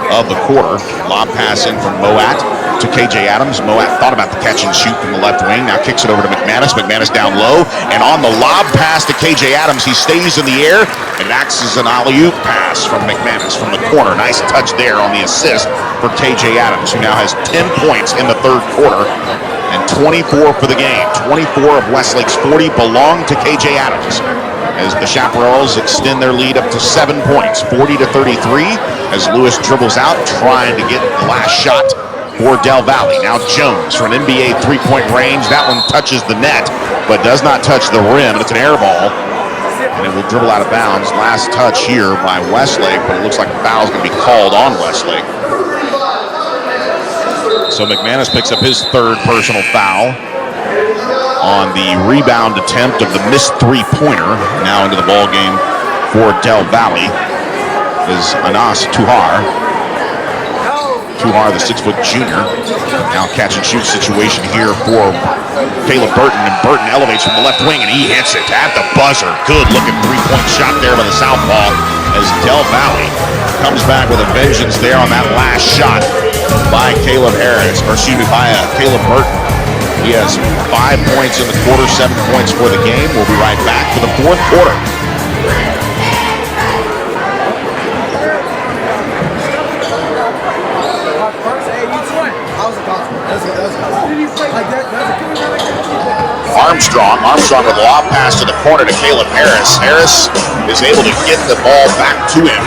of the quarter. Lob pass in from Moat to KJ Adams. Moat thought about the catch and shoot from the left wing, now kicks it over to McManus. McManus down low, and on the lob pass to KJ Adams, he stays in the air, and acts as an alley-oop pass from McManus from the corner. Nice touch there on the assist for KJ Adams, who now has 10 points in the third quarter. And 24 for the game. 24 of Westlake's 40 belong to KJ Adams, as the Chaparrals extend their lead up to 7 points, 40-33, as Lewis dribbles out, trying to get the last shot for Del Valle. Now Jones from an NBA three-point range. That one touches the net, but does not touch the rim. It's an air ball, and it will dribble out of bounds. Last touch here by Westlake, but it looks like the foul is going to be called on Westlake. So McManus picks up his third personal foul on the rebound attempt of the missed three-pointer. Now into the ball game for Del Valle is Anas Tuhar. Tuhar, the 6-foot junior. Now catch and shoot situation here for Caleb Burton, and Burton elevates from the left wing, and he hits it at the buzzer. Good looking three-point shot there by the southpaw, as Del Valle comes back with a vengeance there on that last shot by Caleb Harris, or excuse me, by Caleb Burton. He has 5 points in the quarter, 7 points for the game. We'll be right back for the fourth quarter. Armstrong with a lob pass to the corner to Caleb Harris. Harris is able to get the ball back to him.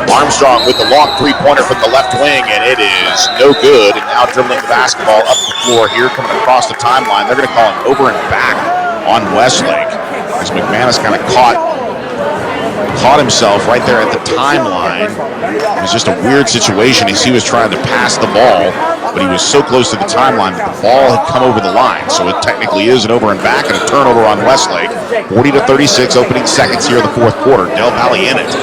Armstrong with the long three-pointer from the left wing, and it is no good. And now dribbling the basketball up the floor here, coming across the timeline. They're going to call him over and back on Westlake, as McManus kind of caught himself right there at the timeline. It was just a weird situation as he was trying to pass the ball, but he was so close to the timeline that the ball had come over the line. So it technically is an over and back and a turnover on Westlake. 40-36, opening seconds here in the fourth quarter. Del Valle in it.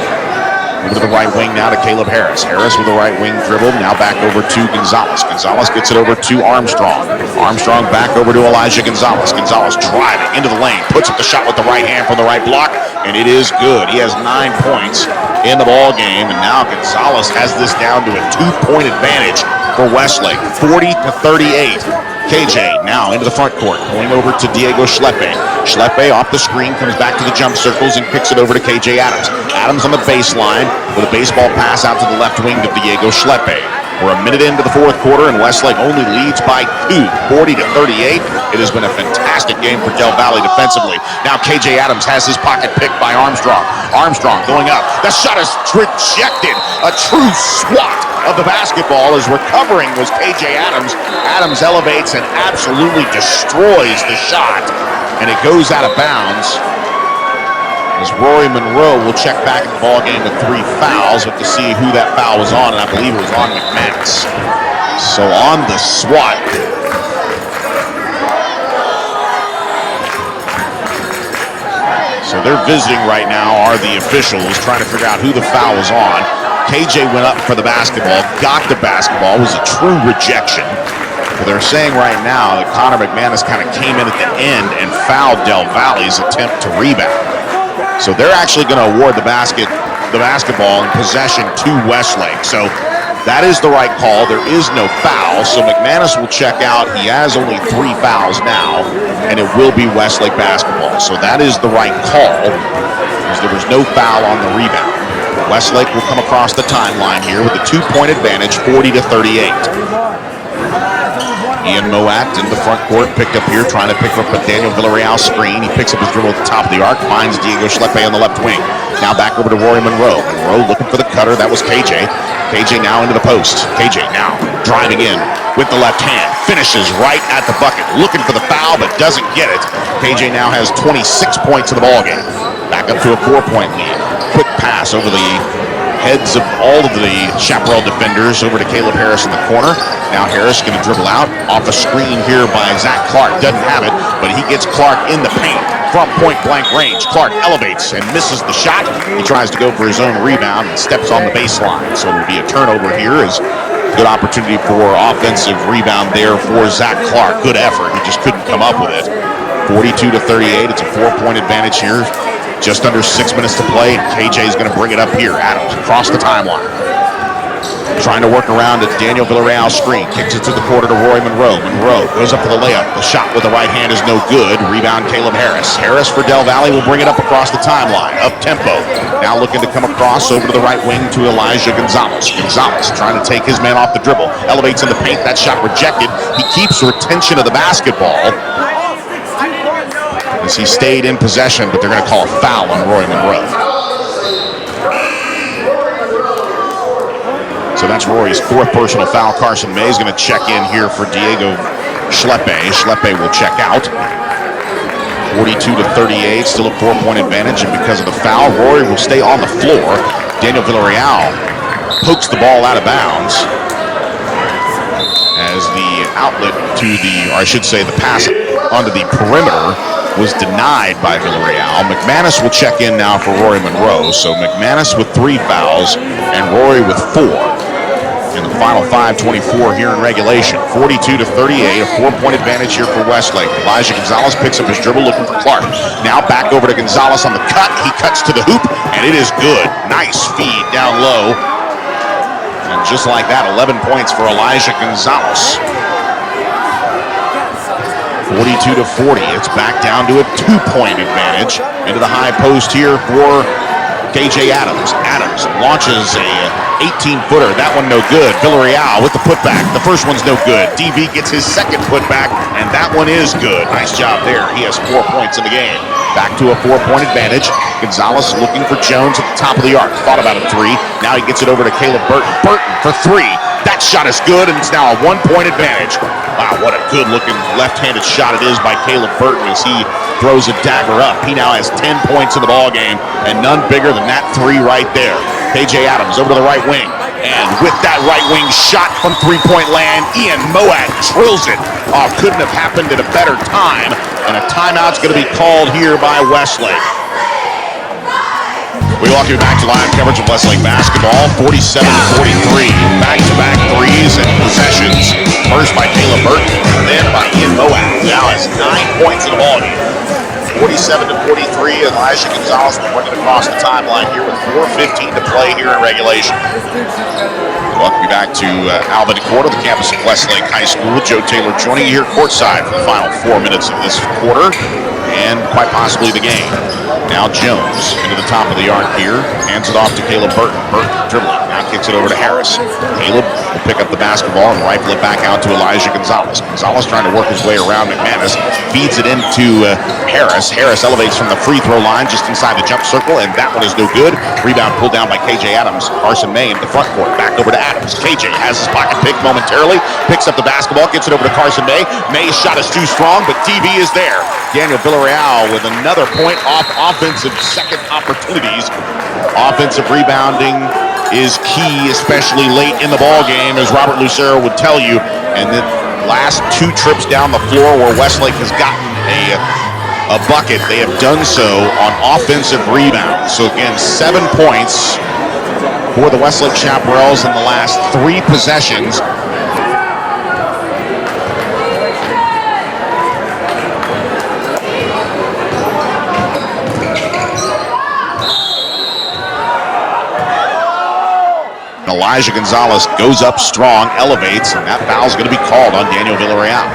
Over to the right wing now to Caleb Harris. Harris with the right wing dribble. Now back over to Gonzalez. Gonzalez gets it over to Armstrong. Armstrong back over to Elijah Gonzalez. Gonzalez driving into the lane. Puts up the shot with the right hand from the right block. And it is good. He has 9 points in the ball game. And now Gonzalez has this down to a 2-point advantage for Westlake. 40-38. KJ now into the front court, going over to Diego Schleppe. Schleppe off the screen, comes back to the jump circles and kicks it over to KJ Adams. Adams on the baseline with a baseball pass out to the left wing to Diego Schleppe. We're a minute into the fourth quarter, and Westlake only leads by 2, 40-38. It has been a fantastic game for Del Valle defensively. Now KJ Adams has his pocket picked by Armstrong. Armstrong going up. The shot is rejected. A true swat of the basketball as recovering was KJ Adams. Adams elevates and absolutely destroys the shot, and it goes out of bounds. As Rory Monroe will check back in the ball game with 3 fouls, but to see who that foul was on, and I believe it was on McManus. So on the swat. So they're visiting right now are the officials trying to figure out who the foul was on. KJ went up for the basketball, got the basketball, was a true rejection. But they're saying right now that Connor McManus kind of came in at the end and fouled Del Valle's attempt to rebound. So they're actually going to award the basketball in possession to Westlake. So that is the right call. There is no foul. So McManus will check out. He has only 3 fouls now, and it will be Westlake basketball. So that is the right call, because there was no foul on the rebound. Westlake will come across the timeline here with a 2-point advantage, 40-38. Ian Moat in the front court, picked up here, trying to pick up a Daniel Villarreal screen. He picks up his dribble at the top of the arc, finds Diego Schleppe on the left wing. Now back over to Rory Monroe. Monroe looking for the cutter, that was KJ. KJ now into the post. KJ now driving in with the left hand. Finishes right at the bucket, looking for the foul, but doesn't get it. KJ now has 26 points in the ballgame. Back up to a 4-point lead. Quick pass over the heads of all of the Chaparral defenders over to Caleb Harris in the corner. Now Harris going to dribble out off a screen here by Zach Clark. Doesn't have it, but he gets Clark in the paint from point-blank range. Clark elevates and misses the shot. He tries to go for his own rebound and steps on the baseline. So it'll be a turnover here. Is good opportunity for offensive rebound there for Zach Clark. Good effort. He just couldn't come up with it. 42-38. It's a 4-point advantage here. Just under 6 minutes to play, and KJ is going to bring it up here. Adams across the timeline. Trying to work around a Daniel Villarreal screen. Kicks it to the quarter to Rory Monroe. Monroe goes up for the layup. The shot with the right hand is no good. Rebound Caleb Harris. Harris for Del Valle will bring it up across the timeline. Up tempo. Now looking to come across over to the right wing to Elijah Gonzalez. Gonzalez trying to take his man off the dribble. Elevates in the paint. That shot rejected. He keeps retention of the basketball as he stayed in possession, but they're going to call a foul on Roy Monroe. So that's Rory's 4th personal foul. Carson May is going to check in here for Diego Schleppe. Schleppe will check out. 42-38, still a 4-point advantage, and because of the foul, Rory will stay on the floor. Daniel Villarreal pokes the ball out of bounds as the outlet to the, or I should say the pass onto the perimeter was denied by Villarreal. McManus will check in now for Rory Monroe. So McManus with 3 fouls and Rory with 4 in the final 5:24 here in regulation. 42-38, a 4-point advantage here for Westlake. Elijah Gonzalez picks up his dribble looking for Clark. Now back over to Gonzalez on the cut. He cuts to the hoop, and it is good. Nice feed down low. And just like that, 11 points for Elijah Gonzalez. 42-40. It's back down to a 2-point advantage. Into the high post here for KJ Adams. Adams launches a 18-footer. That one no good. Villarreal with the putback. The first one's no good. DV gets his second putback, and that one is good. Nice job there. He has 4 points in the game. Back to a 4-point advantage. Gonzalez looking for Jones at the top of the arc. Thought about a 3. Now he gets it over to Caleb Burton. Burton for 3. That shot is good, and it's now a 1-point advantage. Wow, what a good-looking left-handed shot it is by Caleb Burton as he throws a dagger up. He now has 10 points in the ballgame, and none bigger than that 3 right there. KJ Adams over to the right wing, and with that right wing shot from 3-point land, Ian Moat drills it. Oh, couldn't have happened at a better time, and a timeout's going to be called here by Westlake. We welcome you back to live coverage of Westlake basketball. 47-43, back-to-back threes and possessions. First by Caleb Burton, then by Ian Moat. Now has 9 points in the ballgame. 47-43, Elijah Gonzalez will bring it across the timeline here with 4:15 to play here in regulation. Welcome you back to Alvin Quarter, the campus of Westlake High School. Joe Taylor joining you here courtside for the final 4 minutes of this quarter and quite possibly the game. Now Jones into the top of the arc here, hands it off to Caleb Burton. Burton dribbling, now kicks kicks it over to Harris. Caleb will pick up the basketball and rifle it back out to Elijah Gonzalez. Gonzalez trying to work his way around McManus, feeds it into Harris. Harris elevates from the free throw line just inside the jump circle, and that one is no good. Rebound pulled down by KJ Adams. Carson May in the front court, back over to Adams. KJ has his pocket picked momentarily, picks up the basketball, gets it over to Carson May. May's shot is too strong, but DB is there. Daniel Villarreal with another point off offensive second opportunities. Offensive rebounding is key, especially late in the ball game, as Robert Lucero would tell you. And the last two trips down the floor where Westlake has gotten a bucket, they have done so on offensive rebounds. So again, 7 points for the Westlake Chaparrals in the last 3 possessions. Elijah Gonzalez goes up strong, elevates, and that foul's going to be called on Daniel Villarreal.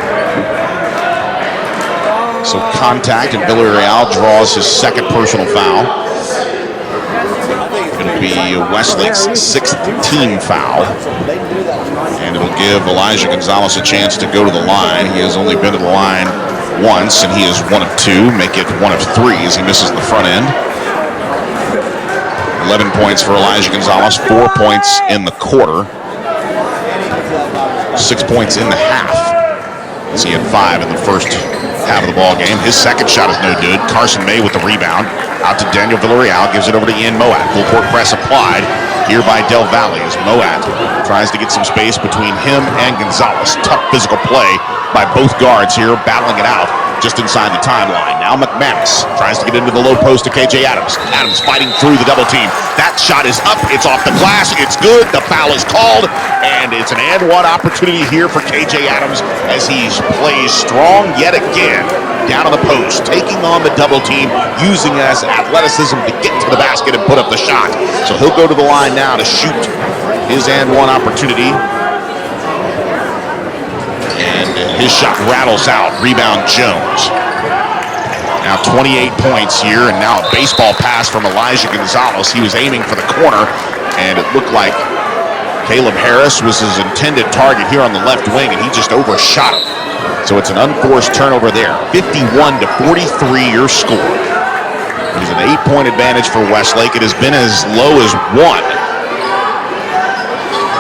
So contact, and Villarreal draws his second personal foul. Going to be Westlake's 6th team foul. And it'll give Elijah Gonzalez a chance to go to the line. He has only been to the line once, and he is 1 of 2, make it 1 of 3 as he misses the front end. 11 points for Elijah Gonzalez, 4 points in the quarter, 6 points in the half. As he had 5 in the first half of the ball game. His second shot is no good. Carson May with the rebound. Out to Daniel Villarreal, gives it over to Ian Moat. Full court press applied here by Del Valle as Moat tries to get some space between him and Gonzalez. Tough physical play by both guards here, battling it out just inside the timeline. Now McManus tries to get into the low post to KJ Adams. Adams fighting through the double team. That shot is up. It's off the glass. It's good. The foul is called. And it's an and one opportunity here for KJ Adams as he plays strong yet again down on the post, taking on the double team, using his athleticism to get to the basket and put up the shot. So he'll go to the line now to shoot his and one opportunity. And his shot rattles out. Rebound Jones. Now 28 points here, and now a baseball pass from Elijah Gonzalez. He was aiming for the corner, and it looked like Caleb Harris was his intended target here on the left wing, and he just overshot him. So it's an unforced turnover there. 51-43 your score. It is an 8-point advantage for Westlake. It has been as low as 1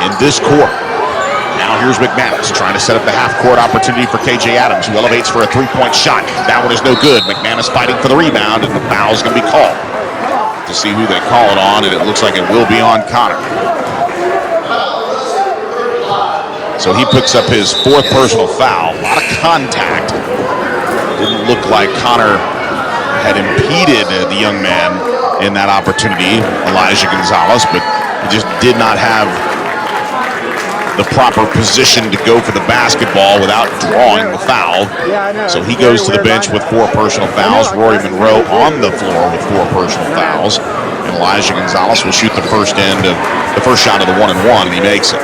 in this quarter. Now here's McManus trying to set up the half-court opportunity for KJ Adams, who elevates for a 3-point shot. That one is no good. McManus fighting for the rebound, and the foul's going to be called. To see who they call it on, and it looks like it will be on Connor. So he picks up his 4th personal foul. A lot of contact. Didn't look like Connor had impeded the young man in that opportunity, Elijah Gonzalez, but he just did not have the proper position to go for the basketball without drawing the foul. So he goes to the bench with 4 personal fouls. Rory Monroe on the floor with 4 personal fouls. And Elijah Gonzalez will shoot the first shot of the 1-and-1, and he makes it.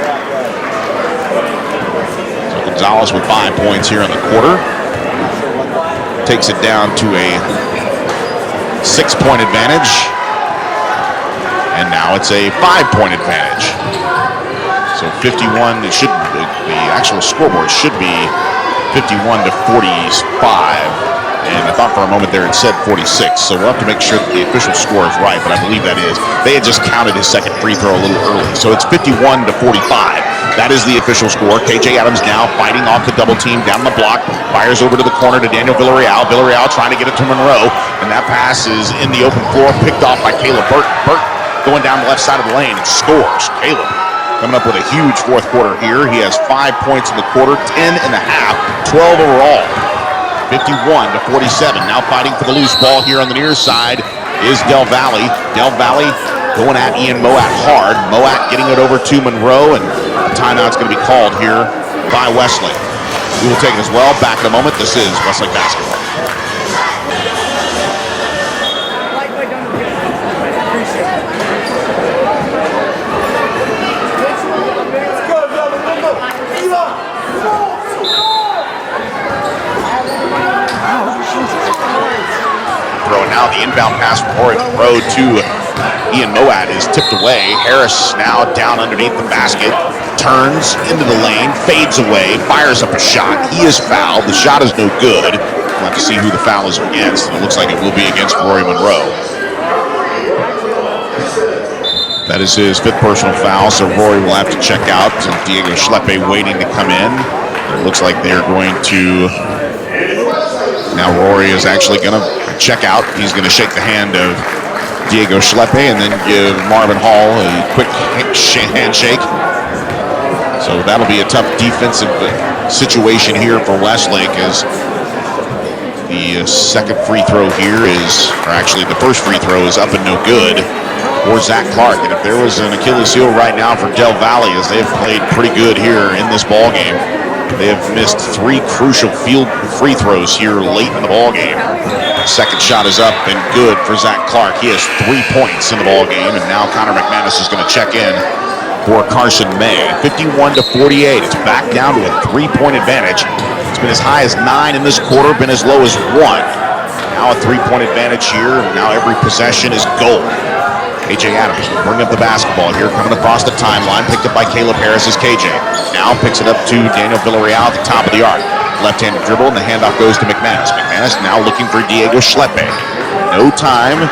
So Gonzalez with 5 points here in the quarter. Takes it down to a 6-point advantage. And now it's a 5-point advantage. So 51, the actual scoreboard should be 51-45. And I thought for a moment there it said 46. So we'll have to make sure that the official score is right, but I believe that is. They had just counted his second free throw a little early. So it's 51-45. That is the official score. KJ Adams now fighting off the double team down the block. Fires over to the corner to Daniel Villarreal. Villarreal trying to get it to Monroe. And that pass is in the open floor, picked off by Caleb Burton. Burton going down the left side of the lane and scores. Caleb coming up with a huge 4th quarter here. He has 5 points in the quarter, 10 in the half, 12 overall. 51-47. Now fighting for the loose ball here on the near side is Del Valle. Del Valle going at Ian Moat hard. Moat getting it over to Monroe, and a timeout's going to be called here by Westlake. We will take it as well. Back in a moment. This is Westlake basketball. Now the inbound pass from Rory Monroe to Ian Moat is tipped away. Harris now down underneath the basket. Turns into the lane, fades away, fires up a shot. He is fouled. The shot is no good. We'll have to see who the foul is against. It looks like it will be against Rory Monroe. That is his 5th personal foul, so Rory will have to check out. Diego Schleppe waiting to come in. It looks like they're going to... Now Rory is actually going to check out. He's going to shake the hand of Diego Schleppe and then give Marvin Hall a quick handshake. So that'll be a tough defensive situation here for Westlake, as the second free throw here is, or actually the first free throw is up and no good for Zach Clark. And if there was an Achilles heel right now for Del Valle, as they've played pretty good here in this ball game, they have missed 3 crucial field free throws here late in the ball game. Second shot is up and good for Zach Clark. He has 3 points in the ball game, and now Connor McManus is going to check in for Carson May. 51-48. It's back down to a 3-point advantage. It's been as high as 9 in this quarter, been as low as 1. Now a 3-point advantage here. Now every possession is gold. KJ Adams will bring up the basketball here, coming across the timeline, picked up by Caleb Harris as KJ. Now picks it up to Daniel Villarreal at the top of the arc. Left-handed dribble, and the handoff goes to McManus. McManus now looking for Diego Schleppe. No time.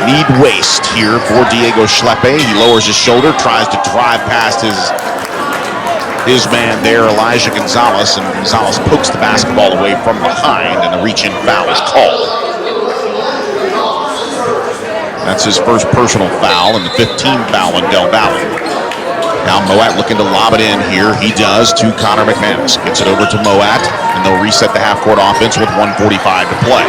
Need waste here for Diego Schleppe. He lowers his shoulder, tries to drive past his man there, Elijah Gonzalez, and Gonzalez pokes the basketball away from behind, and the reach-in foul is called. That's his first personal foul, and the 15th foul on Del Valle. Now Moat looking to lob it in here. He does to Connor McManus. Gets it over to Moat, and they'll reset the half-court offense with 1:45 to play.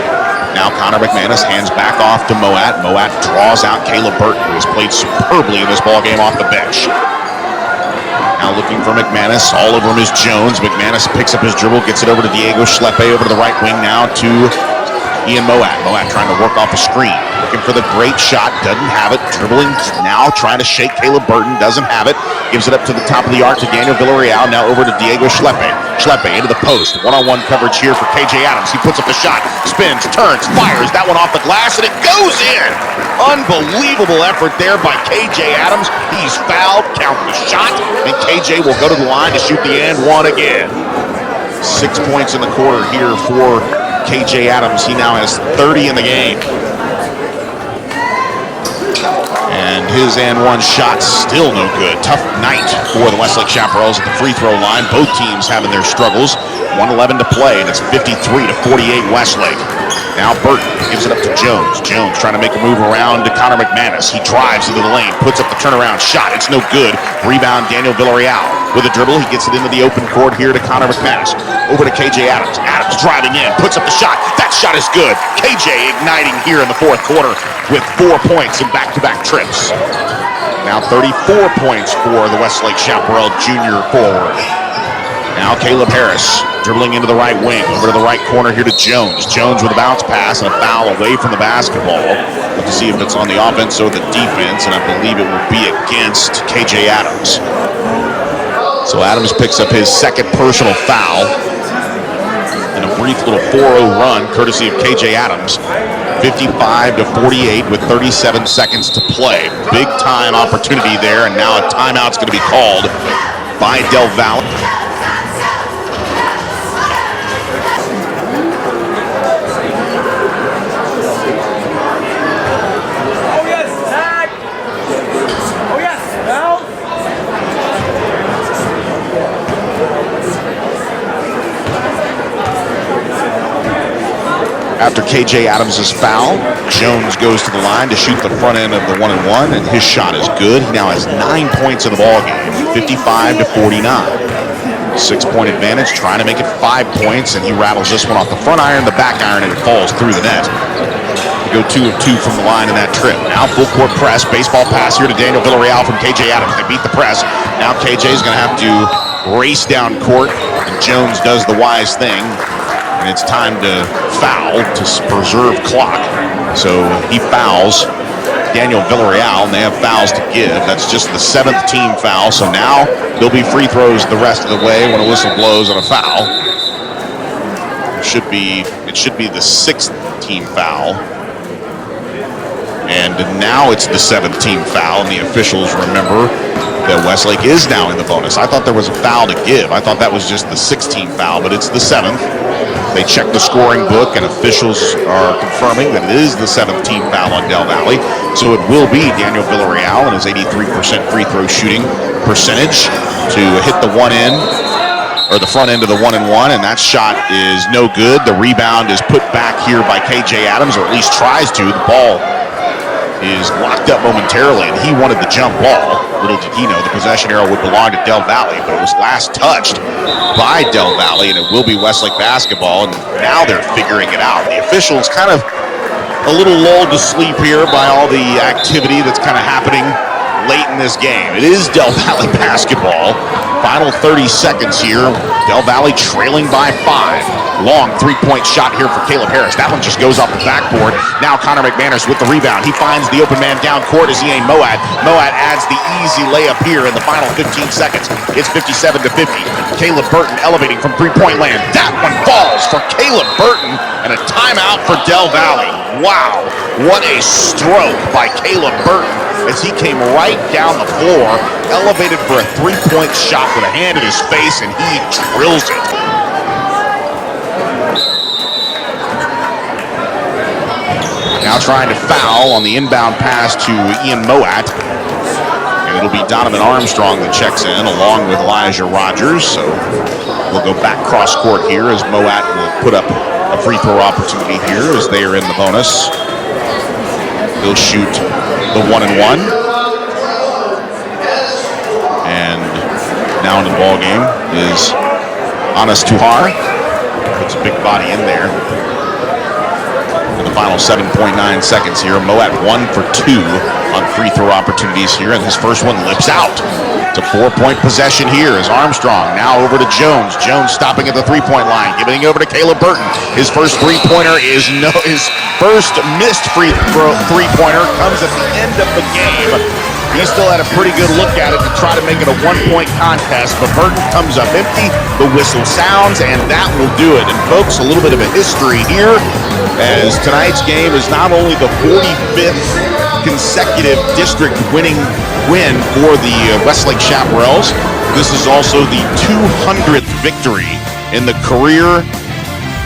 Now Connor McManus hands back off to Moat. Moat draws out Caleb Burton, who has played superbly in this ballgame off the bench. Now looking for McManus. All over him is Jones. McManus picks up his dribble, gets it over to Diego Schleppe, over to the right wing now to Ian Moat. Moat trying to work off a screen. Looking for the great shot. Doesn't have it. Dribbling now, trying to shake Caleb Burton. Doesn't have it. Gives it up to the top of the arc to Daniel Villarreal. Now over to Diego Schleppe. Schleppe into the post. One-on-one coverage here for KJ Adams. He puts up the shot. Spins, turns, fires. That one off the glass, and it goes in. Unbelievable effort there by KJ Adams. He's fouled. Count the shot. And KJ will go to the line to shoot the and one again. 6 points in the quarter here for KJ Adams. He now has 30 in the game. And his and one shot still no good. Tough night for the Westlake Chaparrals at the free throw line. Both teams having their struggles. 1:11 to play, and it's 53-48 Westlake. Now Burton gives it up to Jones. Jones trying to make a move around to Connor McManus. He drives into the lane, puts up the turnaround shot. It's no good. Rebound Daniel Villarreal. With a dribble, he gets it into the open court here to Connor McManus. Over to KJ Adams. Adams driving in, puts up the shot. That shot is good. KJ igniting here in the fourth quarter with 4 points in back-to-back trips. Now 34 points for the Westlake Chaparral junior forward. Now Caleb Harris dribbling into the right wing. Over to the right corner here to Jones. Jones with a bounce pass and a foul away from the basketball. Let's see if it's on the offense or the defense, and I believe it will be against KJ Adams. So Adams picks up his second personal foul in a brief little 4-0 run courtesy of KJ Adams. 55-48 with 37 seconds to play. Big time opportunity there, and now a timeout's going to be called by Del Valle. After KJ Adams' foul, Jones goes to the line to shoot the front end of the 1-and-1, and his shot is good. He now has 9 points in the ballgame, 55-49. 6-point advantage, trying to make it 5 points, and he rattles this one off the front iron, the back iron, and it falls through the net. They go 2 of 2 from the line in that trip. Now full court press, baseball pass here to Daniel Villarreal from KJ Adams. They beat the press. Now KJ's going to have to race down court, and Jones does the wise thing. And it's time to foul to preserve clock. So he fouls Daniel Villarreal, and they have fouls to give. That's just the 7th team foul. So now there'll be free throws the rest of the way when a whistle blows on a foul. It should be the 6th team foul. And now it's the 7th team foul, and the officials remember that Westlake is now in the bonus. I thought there was a foul to give. I thought that was just the 6th team foul, but it's the 7th. They check the scoring book, and officials are confirming that it is the 7th team foul on Del Valle. So it will be Daniel Villarreal and his 83% free throw shooting percentage to hit the one end, or the front end of the 1-and-1, and that shot is no good. The rebound is put back here by KJ Adams, or at least tries to. The ball is locked up momentarily, and he wanted the jump ball. Little did he know the possession arrow would belong to Del Valle, but it was last touched by Del Valle, and it will be Westlake basketball, and now they're figuring it out. The officials kind of a little lulled to sleep here by all the activity that's kind of happening late in this game. It is Del Valle basketball. Final 30 seconds here. Del Valle trailing by 5. Long three-point shot here for Caleb Harris. That one just goes off the backboard. Now Connor McManus with the rebound. He finds the open man down court as he ain't Moat. Moat adds the easy layup here in the final 15 seconds. It's 57-50. Caleb Burton elevating from three-point land. That one falls for Caleb Burton, and a timeout for Del Valle. Wow, what a stroke by Caleb Burton as he came right down the floor, elevated for a three-point shot with a hand in his face, and he drills it. Now trying to foul on the inbound pass to Ian Moat. And it'll be Donovan Armstrong that checks in along with Elijah Rogers. So we'll go back cross court here as Moat will put up a free throw opportunity here as they are in the bonus. He'll shoot the 1-and-1. And now in the ball game is Anas Tuhar. Puts a big body in there. In the final 7.9 seconds here, Moat 1 for 2 on free throw opportunities here, and his first one lips out. It's a 4-point possession here as Armstrong now over to Jones. Jones stopping at the three-point line, giving it over to Caleb Burton. His first three-pointer is his first missed free throw three-pointer comes at the end of the game. He still had a pretty good look at it to try to make it a one-point contest, but Burton comes up empty. The whistle sounds, and that will do it. And folks, a little bit of a history here, as tonight's game is not only the 45th consecutive district win for the Westlake Chaparrals. This is also the 200th victory in the career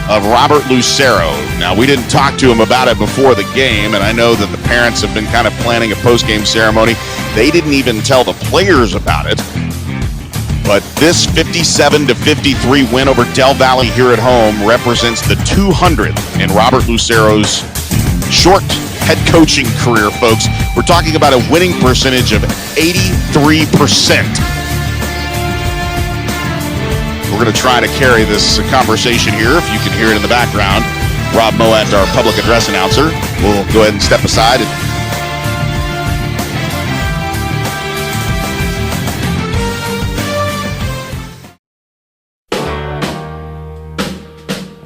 of Robert Lucero. Now, we didn't talk to him about it before the game, and I know that the parents have been kind of planning a post-game ceremony. They didn't even tell the players about it. But this 57-53 win over Del Valle here at home represents the 200th in Robert Lucero's short head coaching career, folks. We're talking about a winning percentage of 83%. We're going to try to carry this conversation here, if you can hear it in the background. Rob Moat, our public address announcer, will go ahead and step aside and